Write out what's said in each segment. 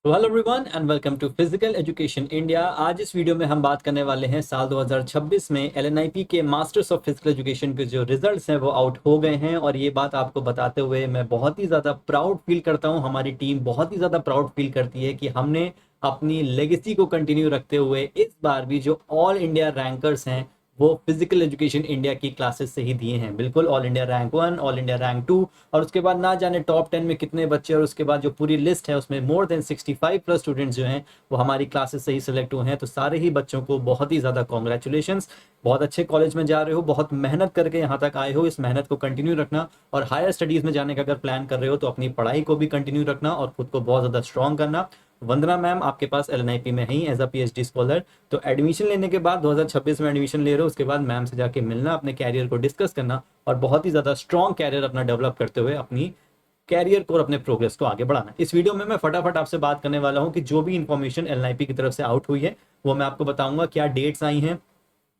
तो hello everyone and welcome to physical education India. आज इस वीडियो में हम बात करने वाले हैं साल 2026 में एलएनआईपी के मास्टर्स ऑफ फिजिकल एजुकेशन के जो रिजल्ट्स हैं वो आउट हो गए हैं। और ये बात आपको बताते हुए मैं बहुत ही ज़्यादा प्राउड फील करता हूँ, हमारी टीम बहुत ही ज़्यादा प्राउड फील करती है कि हमने अपनी लेगेसी को कंटिन्यू रखते हुए इस बार भी जो ऑल इंडिया रैंकर्स हैं वो फिजिकल एजुकेशन इंडिया की क्लासेस से ही दिए हैं। बिल्कुल all India rank 1, all India rank 2 और उसके बाद ना जाने टॉप 10 में कितने बच्चे, और उसके बाद जो पूरी लिस्ट है उसमें मोर देन 65 प्लस स्टूडेंट्स जो हैं वो हमारी क्लासेस से ही सिलेक्ट हुए हैं। तो सारे ही बच्चों को बहुत ही ज़्यादा कॉन्ग्रेचुलेशंस। बहुत अच्छे कॉलेज में जा रहे हो, बहुत मेहनत करके यहाँ तक आए हो, इस मेहनत को कंटिन्यू रखना। और हायर स्टडीज़ में जाने का अगर प्लान कर रहे हो तो अपनी पढ़ाई को भी कंटिन्यू रखना और खुद को बहुत ज़्यादा स्ट्रॉन्ग करना। वंदना मैम आपके पास एलएनआईपी में ही एज अ पीएचडी स्कॉलर। तो एडमिशन लेने के बाद 2026 में एडमिशन ले रहे हो, उसके बाद मैम से जाके मिलना, अपने कैरियर को डिस्कस करना और बहुत ही ज़्यादा स्ट्रॉन्ग कैरियर अपना डेवलप करते हुए अपनी कैरियर को और अपने प्रोग्रेस को आगे बढ़ाना। इस वीडियो में मैं फटाफट आपसे बात करने वाला हूं कि जो भी इंफॉर्मेशन एलएनआईपी की तरफ से आउट हुई है वो मैं आपको बताऊंगा। क्या डेट्स आई हैं,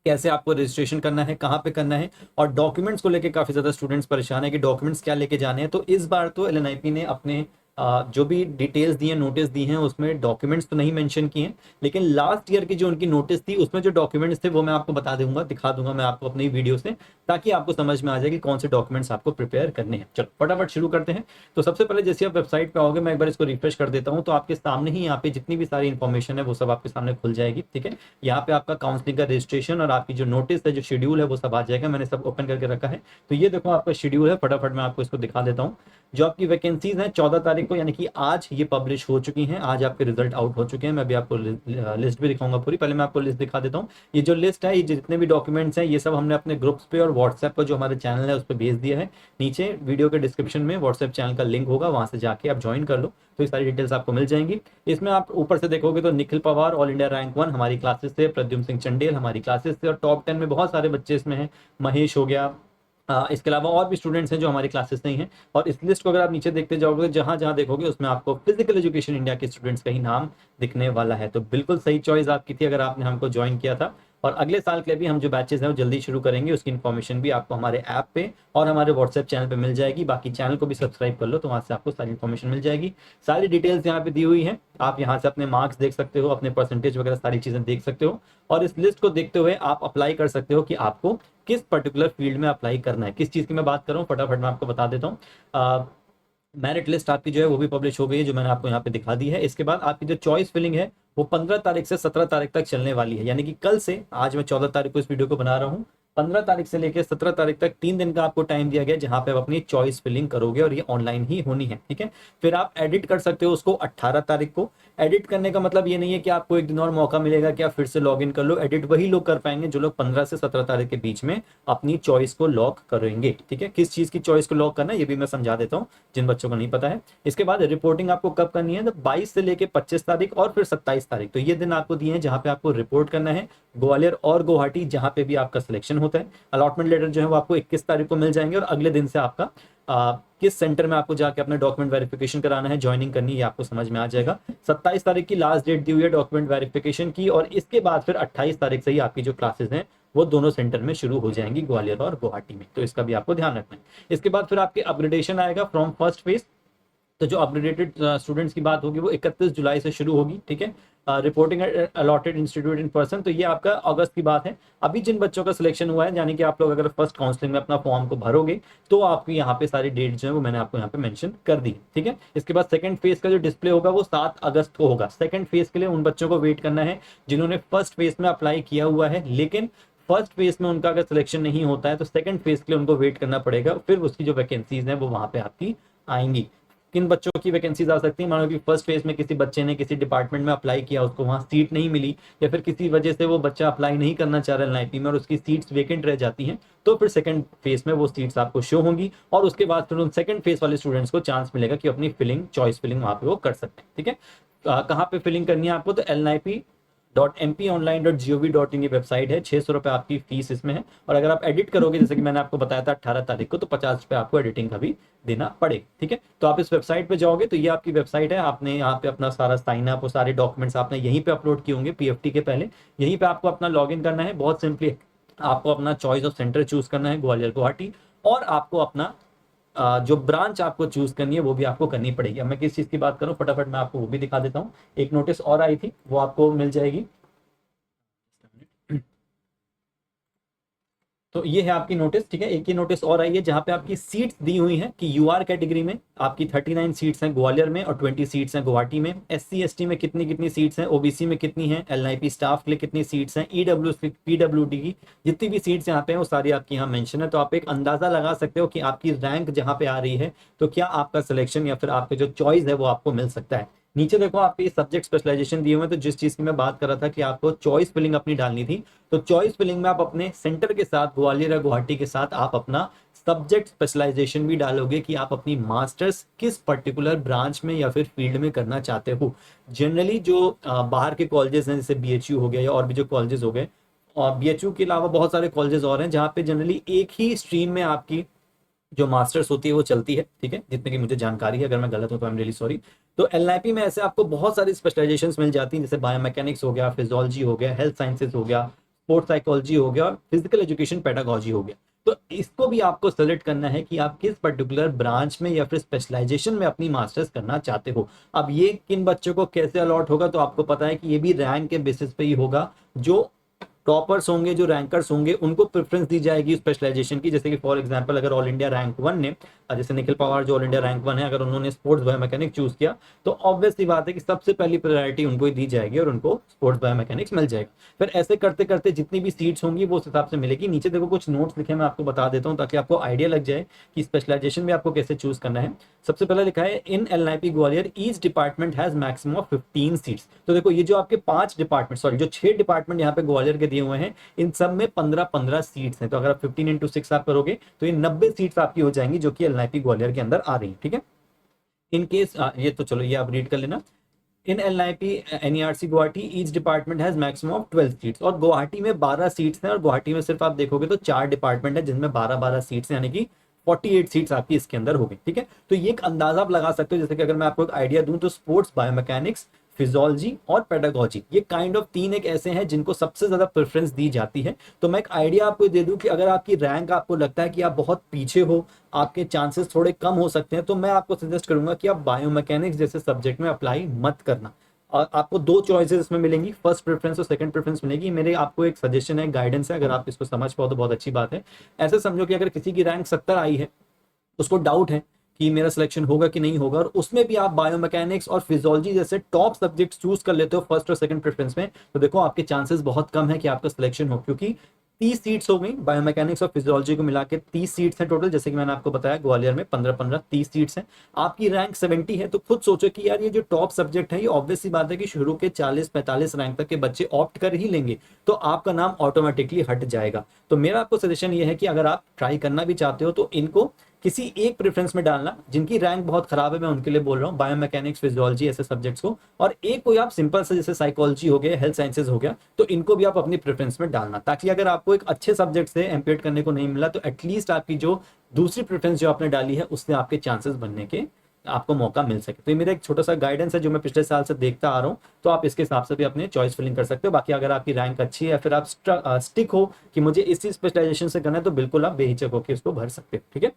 कैसे आपको रजिस्ट्रेशन करना है, कहाँ पे करना है, और डॉक्यूमेंट्स को लेके काफ़ी ज़्यादा स्टूडेंट्स परेशान है कि डॉक्यूमेंट्स क्या लेके जाने हैं। तो इस बार तो एलएनआईपी ने अपने जो भी डिटेल्स दी हैं, नोटिस दी हैं, उसमें डॉक्यूमेंट्स तो नहीं मेंशन किए हैं, लेकिन लास्ट ईयर की जो उनकी नोटिस थी उसमें जो डॉक्यूमेंट्स थे वो मैं आपको बता दूंगा, दिखा दूंगा मैं आपको अपनी वीडियो से, ताकि आपको समझ में आ जाए कि कौन से डॉक्यूमेंट्स आपको प्रिपेयर करने हैं। चलो फटाफट शुरू करते हैं। तो सबसे पहले जैसे आप वेबसाइट पे आओगे, मैं एक बार इसको रिफ्रेश कर देता हूँ, तो आपके सामने ही यहाँ पे जितनी भी सारी इन्फॉर्मेशन है वो सब आपके सामने खुल जाएगी। ठीक है, यहाँ पे आपका काउंसलिंग का रजिस्ट्रेशन और आपकी जो नोटिस है, जो शेड्यूल है, वो सब आ जाएगा। मैंने सब ओपन करके रखा है। तो ये देखो आपका शेड्यूल है, फटाफट मैं आपको इसको दिखा देता हूँ। जो आपकी वैकेंसीज हैं 14 तारीख को यानी कि आज ये पब्लिश हो चुकी हैं, आज आपके रिजल्ट आउट हो चुके हैं। मैं भी आपको लिस्ट भी दिखाऊंगा पूरी। पहले मैं आपको लिस्ट दिखा देता हूँ। ये जो लिस्ट है, ये जितने भी डॉक्यूमेंट्स हैं, ये सब हमने अपने ग्रुप्स पे और व्हाट्सएप पर जो हमारे चैनल है उस पर भेज दिया है। नीचे वीडियो के डिस्क्रिप्शन में व्हाट्सएप चैनल का लिंक होगा, वहां से जाके आप ज्वाइन कर लो, तो ये सारी डिटेल्स आपको मिल जाएंगी। इसमें आप ऊपर से देखोगे तो Nikhil Pawar all India rank 1 हमारी क्लासेस से, प्रद्युम्न सिंह चंडेल हमारी क्लासेस से, और टॉप 10 में बहुत सारे बच्चे इसमें हैं। महेश हो गया, इसके अलावा और भी स्टूडेंट्स हैं जो हमारी क्लासेस नहीं हैं। और इस लिस्ट को अगर आप नीचे देखते जाओगे, जहां जहां देखोगे उसमें आपको फिजिकल एजुकेशन इंडिया के स्टूडेंट्स का ही नाम दिखने वाला है। तो बिल्कुल सही चॉइस आपकी थी अगर आपने हमको ज्वाइन किया था। और अगले साल के लिए भी हम जो बैचेस हैं वो जल्दी शुरू करेंगे, उसकी इन्फॉर्मेशन भी आपको हमारे ऐप पे और हमारे व्हाट्सएप चैनल पे मिल जाएगी। बाकी चैनल को भी सब्सक्राइब कर लो, तो वहां से आपको सारी इन्फॉर्मेशन मिल जाएगी। सारी डिटेल्स यहाँ पे दी हुई हैं, आप यहाँ से अपने मार्क्स देख सकते हो, अपने परसेंटेज वगैरह सारी चीजें देख सकते हो। और इस लिस्ट को देखते हुए आप अप्लाई कर सकते हो कि आपको किस पर्टिकुलर फील्ड में अप्लाई करना है। किस चीज़ की मैं बात कर रहा हूँ फटाफट मैं आपको बता देता हूँ। मेरिट लिस्ट आपकी जो है वो भी पब्लिश हो गई है, जो मैंने आपको यहाँ पे दिखा दी है। इसके बाद आपकी जो चॉइस फिलिंग है वो 15 तारीख से 17 तारीख तक चलने वाली है, यानी कि कल से, आज मैं 14 तारीख को इस वीडियो को बना रहा हूँ, 15 तारीख से लेकर 17 तारीख तक 3 दिन का आपको टाइम दिया गया जहां पे आप अपनी चॉइस फिलिंग करोगे, और ये ऑनलाइन ही होनी है। ठीक है, फिर आप एडिट कर सकते हो उसको 18 तारीख को। एडिट करने का मतलब ये नहीं है कि आपको एक दिन और मौका मिलेगा कि आप फिर से लॉग इन कर लो। एडिट वही लोग कर पाएंगे जो लोग 15 से 17 तारीख के बीच में अपनी चॉइस को लॉक करेंगे। ठीक है, किस चीज की चॉइस को लॉक करना है ये भी मैं समझा देता हूँ जिन बच्चों को नहीं पता है। इसके बाद रिपोर्टिंग आपको कब करनी है, तो 22 से लेके 25 तारीख और फिर 27 तारीख, तो ये दिन आपको दिए हैं जहां पे आपको रिपोर्ट करना है। ग्वालियर और गुवाहाटी जहां पे भी आपका सिलेक्शन होता है। अलॉटमेंट लेटर जो है वो आपको 21 तारीख को मिल जाएंगे, और अगले दिन से आपका किस सेंटर में आपको जाके अपना डॉक्यूमेंट वेरिफिकेशन कराना है, ज्वाइनिंग करनी है, आपको समझ में आ जाएगा। 27 तारीख की लास्ट डेट दी हुई है डॉक्यूमेंट वेरिफिकेशन की, और इसके बाद फिर 28 तारीख से ही आपकी जो क्लासेस हैं वो दोनों सेंटर में शुरू हो जाएंगी, ग्वालियर और गुवाहाटी में। तो इसका भी आपको ध्यान रखना है। इसके बाद फिर आपके अपग्रेडेशन आएगा फ्रॉम फर्स्ट फेज। तो जो अपग्रेडेड स्टूडेंट्स की बात होगी वो 31 जुलाई से शुरू होगी। ठीक है, reporting allotted institute in person, तो ये आपका अगस्त की बात है। अभी जिन बच्चों का सिलेक्शन हुआ है, यानी कि आप लोग अगर फर्स्ट काउंसलिंग में अपना फॉर्म को भरोगे तो आपकी यहाँ पे सारी डेट जो है वो मैंने आपको यहाँ पे मेंशन कर दी। ठीक है, इसके बाद सेकंड फेज का जो डिस्प्ले होगा वो 7 अगस्त को होगा। सेकंड फेज के लिए उन बच्चों को वेट करना है जिन्होंने फर्स्ट फेज में अप्लाई किया हुआ है, लेकिन फर्स्ट फेज में उनका अगर सिलेक्शन नहीं होता है तो सेकंड फेज के लिए उनको वेट करना पड़ेगा। फिर उसकी जो वैकेंसीज हैं वो वहां पे आपकी आएंगी। किन बच्चों की वैकेंसीज आ सकती है, मानो कि फर्स्ट फेज में किसी बच्चे ने किसी डिपार्टमेंट में अप्लाई किया, उसको वहां सीट नहीं मिली, या फिर किसी वजह से वो बच्चा अप्लाई नहीं करना चाह रहा है एनआईपी में और उसकी सीट्स वेकेंट रह जाती हैं, तो फिर सेकंड फेज में वो सीट्स आपको शो होंगी, और उसके बाद फिर उन सेकंड फेज वाले स्टूडेंट्स को चांस मिलेगा कि अपनी फिलिंग, चॉइस फिलिंग वहां पे वो कर सकते हैं। ठीक है, कहाँ पे फिलिंग करनी है आपको, तो LNIP.MPOnline.gov.in ये वेबसाइट है। 600 रुपये आपकी फीस इसमें है, और अगर आप एडिट करोगे जैसे कि मैंने आपको बताया था 18 तारीख को, तो 50 रुपये आपको एडिटिंग का भी देना पड़ेगा। ठीक है, तो आप इस वेबसाइट पे जाओगे तो ये आपकी वेबसाइट है। आपने यहाँ पे अपना सारा साइन अप और सारे डॉक्यूमेंट्स आपने यहीं पे अपलोड किए होंगे पीएफटी के पहले। यहीं पे आपको अपना लॉगिन करना है, बहुत सिंपली आपको अपना चॉइस ऑफ सेंटर चूज करना है, ग्वालियर गुवाहाटी, और आपको अपना जो ब्रांच आपको चूज करनी है वो भी आपको करनी पड़ेगी। अब मैं किस चीज की बात करूं, फटाफट मैं आपको वो भी दिखा देता हूं। एक नोटिस और आई थी, वो आपको मिल जाएगी। तो ये है आपकी नोटिस, ठीक है। एक ही नोटिस और आई है जहां पे आपकी सीट्स दी हुई हैं कि यूआर कैटेगरी में आपकी 39 सीट्स हैं ग्वालियर में और 20 सीट्स हैं गुवाहाटी में। एससी एसटी में कितनी कितनी सीट्स हैं, ओबीसी में कितनी हैं, एलआईपी स्टाफ के लिए कितनी सीट्स हैं, ईडब्ल्यू पीडब्ल्यूडी की जितनी भी सीट्स यहाँ पे हैं वो सारी आपकी यहाँ मेंशन है। तो आप एक अंदाजा लगा सकते हो कि आपकी रैंक जहाँ पे आ रही है तो क्या आपका सिलेक्शन या फिर आपका जो चॉइस है वो आपको मिल सकता है। नीचे देखो आपके सब्जेक्ट स्पेशलाइजेशन दिए हुए हैं। तो जिस चीज की मैं बात कर रहा था कि आपको चॉइस फिलिंग अपनी डालनी थी, तो चॉइस फिलिंग में आप अपने सेंटर के साथ ग्वालियर या गुवाहाटी के साथ आप अपना सब्जेक्ट स्पेशलाइजेशन भी डालोगे कि आप अपनी मास्टर्स किस पर्टिकुलर ब्रांच में या फिर फील्ड में करना चाहते हो। जनरली जो बाहर के कॉलेजेस हैं जैसे बीएचयू हो गया या और भी जो कॉलेजेस हो गए, और बीएचयू के अलावा बहुत सारे कॉलेजेस और हैं जहाँ पे जनरली एक ही स्ट्रीम में आपकी जो मास्टर्स होती है वो चलती है, ठीक है, जितने की मुझे जानकारी है। अगर मैं गलत हूं तो आई एम रियली सॉरी। तो एलआईपी में ऐसे आपको बहुत सारी स्पेशलाइजेशंस मिल जाती हैं, जैसे बायोमैकेनिक्स हो गया, फिजियोलॉजी हो गया, हेल्थ साइंसेज हो गया, स्पोर्ट्स साइकोलॉजी हो गया और फिजिकल एजुकेशन पेडागोजी हो गया। तो इसको भी आपको सेलेक्ट करना है कि आप किस पर्टिकुलर ब्रांच में या फिर स्पेशलाइजेशन में अपनी मास्टर्स करना चाहते हो। अब ये किन बच्चों को कैसे अलॉट होगा तो आपको पता है कि ये भी रैंक के बेसिस पे ही होगा। जो टॉपर्स होंगे, जो रैंकर्स होंगे, उनको प्रेफरेंस दी जाएगी स्पेशलाइजेशन की। जैसे कि फॉर एग्जांपल अगर ऑल इंडिया रैंक 1 ने, जैसे निखिल पवार जो ऑल इंडिया रैंक 1 है, अगर उन्होंने स्पोर्ट्स बायोमैकेनिक्स चूज किया तो ऑब्वियस सी बात है कि सबसे पहली प्रायोरिटी उनको ही दी जाएगी और उनको स्पोर्ट्स बायोमैकेनिक्स मिल जाएगा। फिर ऐसे करते करते जितनी भी सीट्स होंगी वो उस हिसाब से मिलेगी। नीचे देखो कुछ नोट्स लिखे, मैं आपको बता देता हूँ ताकि आपको आइडिया लग जाए कि स्पेशलाइजेशन में आपको कैसे चूज करना है। सबसे पहले लिखा है in L I P Gwalior each department has maximum of 15 seats. तो देखो ये जो आपके 5 डिपार्टमेंट, सॉरी जो 6 डिपार्टमेंट यहाँ पे ग्वालियर के दिए हुए हैं, इन सब में 15-15 सीट्स हैं। तो अगर आप 15 × 6 आप करोगे तो ये 90 सीट्स आपकी हो जाएंगी जो कि एलआईपी ग्वालियर के अंदर आ रही है, ठीक है। इन केस ये तो चलो ये आप रीड कर लेना। In L I P N E R C Guwahati each department has maximum of 12 seats. और गुवाहाटी में 12 सीट्स हैं और गुवाहाटी में सिर्फ आप देखोगे तो 4 डिपार्टमेंट है जिनमें 12-12 सीट्स यानी कि 48 सीट्स आपकी इसके अंदर होगी, ठीक है। तो ये एक अंदाजा आप लगा सकते हो। जैसे कि अगर मैं आपको एक आइडिया दूं तो स्पोर्ट्स बायोमैकेनिक्स, फिजियोलॉजी और पेडागोजी, ये काइंड ऑफ 3 एक ऐसे हैं जिनको सबसे ज्यादा प्रेफरेंस दी जाती है। तो मैं एक आइडिया आपको दे दूं कि अगर आपकी रैंक आपको लगता है कि आप बहुत पीछे हो, आपके चांसेस थोड़े कम हो सकते हैं, तो मैं आपको सजेस्ट करूंगा कि आप बायोमैकेनिक्स जैसे सब्जेक्ट में अप्लाई मत करना। और आपको 2 चॉइसेस इसमें मिलेंगी, फर्स्ट प्रेफरेंस और सेकंड प्रेफरेंस मिलेगी। मेरे आपको एक सजेशन है, गाइडेंस है, अगर आप इसको समझ पाओ तो बहुत अच्छी बात है। ऐसे समझो कि अगर किसी की रैंक 70 आई है, उसको डाउट है कि मेरा सिलेक्शन होगा कि नहीं होगा, और उसमें भी आप बायोमैकेनिक्स और फिजियोलॉजी जैसे टॉप सब्जेक्ट चूज कर लेते हो फर्स्ट और सेकंड प्रेफरेंस में, तो देखो आपके चांसेस बहुत कम है कि आपका सिलेक्शन हो, क्योंकि 30 सीट्स हो गई बायोमैकेनिक्स और फिजियोलॉजी को मिला के, 30 सीट्स हैं टोटल। जैसे कि मैंने आपको बताया ग्वालियर में 15-15 30 सीट्स हैं, आपकी रैंक 70 है। तो खुद सोचो कि यार ये जो टॉप सब्जेक्ट है, ये ऑब्वियस सी बात है कि शुरू के 40-45 रैंक तक के बच्चे ऑप्ट कर ही लेंगे, तो आपका नाम ऑटोमेटिकली हट जाएगा। तो मेरा आपको सजेशन ये है कि अगर आप ट्राई करना भी चाहते हो तो इनको किसी एक प्रेफरेंस में डालना। जिनकी रैंक बहुत खराब है मैं उनके लिए बोल रहा हूँ, बायोमैकेनिक्स फिजियोलॉजी ऐसे सब्जेक्ट्स को, और एक कोई आप सिंपल से जैसे साइकोलॉजी हो गया, हेल्थ साइंसेज हो गया, तो इनको भी आप अपनी प्रेफरेंस में डालना, ताकि अगर आपको एक अच्छे सब्जेक्ट से एम्पेयर करने को नहीं मिला तो एटलीस्ट आपकी जो दूसरी प्रेफरेंस जो आपने डाली है उससे आपके चांसेस बनने के आपको मौका मिल सके। तो ये मेरा एक छोटा सा गाइडेंस है जो मैं पिछले साल से देखता आ रहा हूँ, तो आप इसके हिसाब से भी अपने चॉइस फिलिंग कर सकते हो। बाकी अगर आपकी रैंक अच्छी है या फिर आप स्टिक हो कि मुझे इसी स्पेशलाइजेशन से करना है, तो बिल्कुल आप बेहिचक होकर इसको भर सकते हो, ठीक है।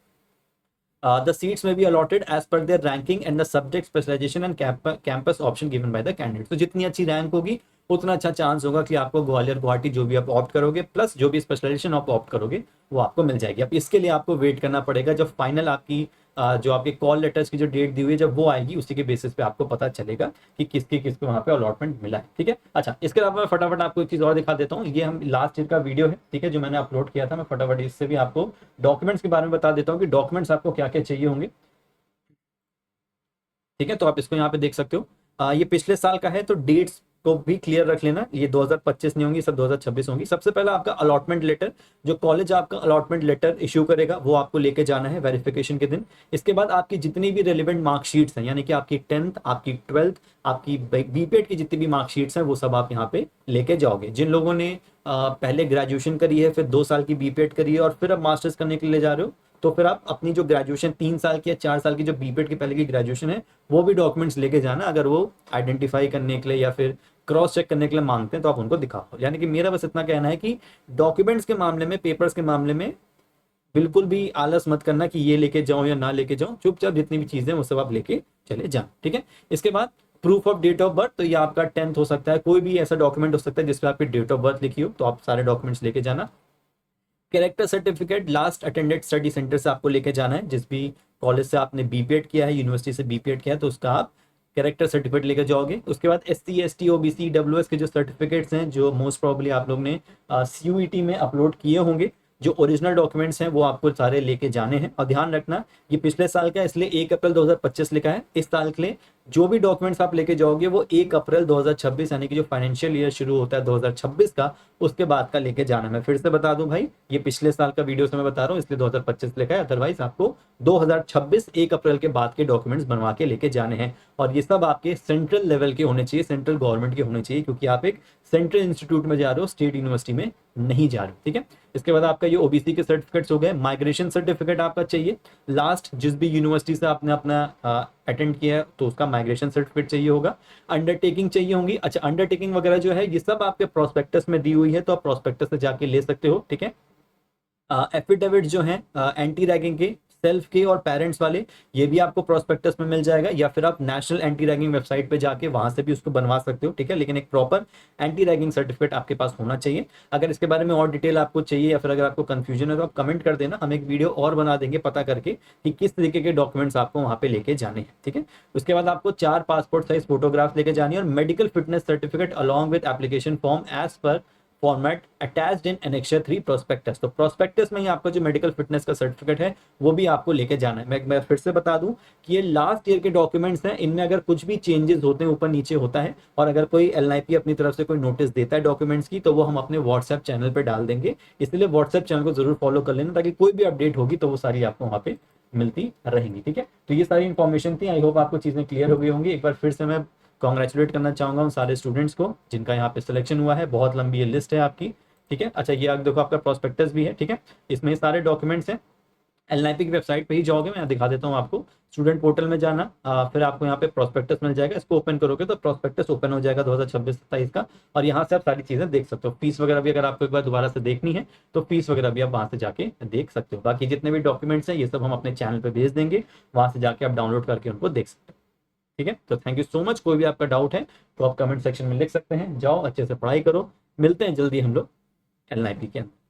The seats may be allotted as per their ranking and the subject specialization and campus option given by the candidate। तो जितनी अच्छी रैंक होगी उतना अच्छा चांस होगा कि आपको ग्वालियर गुवाहाटी जो भी आप ऑप्ट करोगे प्लस जो भी स्पेशलाइजेशन आप ऑप्ट करोगे वो आपको मिल जाएगी। अब इसके लिए आपको वेट करना पड़ेगा, जब फाइनल आपकी जो आपके कॉल लेटर्स की जो डेट दी हुई है जब वो आएगी, उसी के बेसिस पे आपको पता चलेगा कि किसको वहां पे अलॉटमेंट मिला है, ठीक है। अच्छा, इसके अलावा मैं फटाफट आपको एक चीज और दिखा देता हूँ। ये हम लास्ट ईयर का वीडियो है, ठीक है, जो मैंने अपलोड किया था। मैं फटाफट इससे भी आपको डॉक्यूमेंट्स के बारे में बता देता हूँ कि डॉक्यूमेंट्स आपको क्या क्या चाहिए होंगे, ठीक है। तो आप इसको यहाँ पे देख सकते हो। ये पिछले साल का है तो डेट्स को भी क्लियर रख लेना, ये 2025 नहीं होंगी, सब 2026 होंगी। सबसे पहला आपका अलॉटमेंट लेटर, जो कॉलेज आपका अलॉटमेंट लेटर इश्यू करेगा वो आपको लेके जाना है वेरिफिकेशन के दिन। इसके बाद आपकी जितनी भी रिलेवेंट मार्कशीट्स हैं, यानी कि आपकी 10th, आपकी 12th, आपकी बीपेड की जितनी भी मार्कशीट्स हैं वो सब आप यहाँ पे लेके जाओगे। जिन लोगों ने पहले ग्रेजुएशन करी है, फिर 2 साल की बीपेड करी है और फिर अब मास्टर्स करने के लिए जा रहे हो, तो फिर आप अपनी जो ग्रेजुएशन 3 साल की या 4 साल की जो बीपेड की पहले की ग्रेजुएशन है वो भी डॉक्यूमेंट्स लेके जाना। अगर वो आइडेंटिफाई करने के लिए या फिर क्रॉस चेक करने के लिए मांगते हैं तो आप उनको दिखाओ। यानी कि मेरा बस इतना कहना है कि डॉक्यूमेंट्स के मामले में, पेपर्स के मामले में बिल्कुल भी आलस मत करना कि ये लेके जाओ या ना लेके जाओ, चुपचाप जितनी भी चीजें वो सब आप लेके चले जाओ, ठीक है। इसके बाद proof of date of birth, तो ये आपका 10th हो सकता है, कोई भी ऐसा डॉक्यूमेंट हो सकता है जिसपे आपकी डेट ऑफ बर्थ लिखी हो, तो आप सारे डॉक्यूमेंट्स लेके जाना। Character certificate last attended study centre से आपको लेके जाना है, जिस भी कॉलेज से आपने बीपीएड किया है, यूनिवर्सिटी से बीपीएड किया है, तो उसका आप कैरेक्टर सर्टिफिकेट लेके जाओगे। उसके बाद एससी एसटी ओबीसी डब्ल्यूएस के जो सर्टिफिकेट्स हैं, जो मोस्ट प्रॉब्ली आप लोग ने सीयूईटी में अपलोड किए होंगे, जो ओरिजिनल डॉक्यूमेंट्स हैं वो आपको सारे लेके जाने हैं। और ध्यान रखना ये पिछले साल का है, इसलिए 1 अप्रैल 2025 लिखा है। इस साल के लिए जो भी डॉक्यूमेंट्स आप लेके जाओगे वो 1 अप्रैल 2026 यानी कि जो फाइनेंशियल ईयर शुरू होता है 2026 का, उसके बाद का लेके जाना। मैं फिर से बता दूं भाई, ये पिछले साल का वीडियो से मैं बता रहा हूँ, इसलिए 2025 लिखा है, अदरवाइज आपको 2026 1 अप्रैल के बाद के डॉक्यूमेंट्स बनवा के लेके जाने हैं। और ये सब आपके सेंट्रल लेवल के होने चाहिए, सेंट्रल गवर्नमेंट के होने चाहिए, क्योंकि आप एक सेंट्रल इंस्टीट्यूट में जा रहे हो, स्टेट यूनिवर्सिटी में नहीं जा रहे हो, ठीक है। इसके बाद आपका ये ओबीसी के सर्टिफिकेट्स हो गए। माइग्रेशन सर्टिफिकेट आपका चाहिए, लास्ट जिस भी यूनिवर्सिटी से आपने अपना अटेंड किया है तो उसका माइग्रेशन सर्टिफिकेट चाहिए होगा। अंडरटेकिंग चाहिए होंगी। अच्छा, अंडरटेकिंग वगैरह जो है ये सब आपके प्रोस्पेक्टस में दी हुई है, तो आप प्रोस्पेक्टस से जाके ले सकते हो, ठीक है। एफिडेविट जो है एंटी रैगिंग के, सेल्फ के और पेरेंट्स वाले, ये भी आपको प्रोस्पेक्टस में मिल जाएगा, या फिर आप नेशनल एंटी रैगिंग वेबसाइट पे जाके वहां से भी उसको बनवा सकते हो, ठीक है। लेकिन एक प्रॉपर एंटी रैगिंग सर्टिफिकेट आपके पास होना चाहिए। अगर इसके बारे में और डिटेल आपको चाहिए या फिर अगर आपको कंफ्यूजन है तो आप कमेंट कर देना, हम एक वीडियो और बना देंगे पता करके कि किस तरीके के डॉक्यूमेंट्स आपको वहां पे लेके जाने हैं, ठीक है। उसके बाद आपको 4 पासपोर्ट साइज फोटोग्राफ लेके जानी है और medical fitness certificate along with application form as per format attached in annexure 3 prospectus. तो प्रोस्पेक्टस में ही आपका जो मेडिकल फिटनेस का सर्टिफिकेट है वो भी आपको लेके जाना है। मैं फिर से बता दूं कि ये लास्ट ईयर के डॉक्यूमेंट्स हैं, इनमें अगर कुछ भी चेंजेस होते हैं, ऊपर नीचे होता है, और अगर कोई एलएनआईपी अपनी तरफ से कोई नोटिस देता है डॉक्यूमेंट्स की, तो वो हम अपने व्हाट्सएप चैनल पर डाल देंगे। इसलिए व्हाट्सएप चैनल को जरूर फॉलो कर लेना, ताकि कोई भी अपडेट होगी तो वो सारी आपको वहाँ पे मिलती रहेंगी, ठीक है। तो ये सारी इन्फॉर्मेशन थी, आई होप आपको चीजें क्लियर हो गई होंगी। एक बार फिर से मैं कॉन्ग्रेचुलेट करना चाहूंगा उन सारे स्टूडेंट्स को जिनका यहाँ पे सिलेक्शन हुआ है। बहुत लंबी ये लिस्ट है आपकी, ठीक है। अच्छा, ये देखो आपका प्रोस्पेक्टस भी है, ठीक है। इसमें सारे डॉक्यूमेंट्स हैं। एलएनआईपी की वेबसाइट पे ही जाओगे, मैं दिखा देता हूँ आपको। स्टूडेंट पोर्टल में जाना, फिर आपको यहाँ पे प्रोस्पेक्टस मिल जाएगा, इसको ओपन करोगे तो प्रोस्पेक्टस ओपन हो जाएगा 2026-27 का, और यहाँ से आप सारी चीजें देख सकते हो। फीस वगैरह भी अगर आपको एक बार दोबारा से देखनी है तो फीस वगैरह भी आप वहां से जाके देख सकते हो। बाकी जितने भी डॉक्यूमेंट्स हैं ये सब हम अपने चैनल पर भेज देंगे, वहां से जाके आप डाउनलोड करके उनको देख सकते हो, ठीक है। तो थैंक यू सो मच। कोई भी आपका डाउट है तो आप कमेंट सेक्शन में लिख सकते हैं। जाओ अच्छे से पढ़ाई करो, मिलते हैं जल्दी हम लोग एलएनआईपी के अंदर।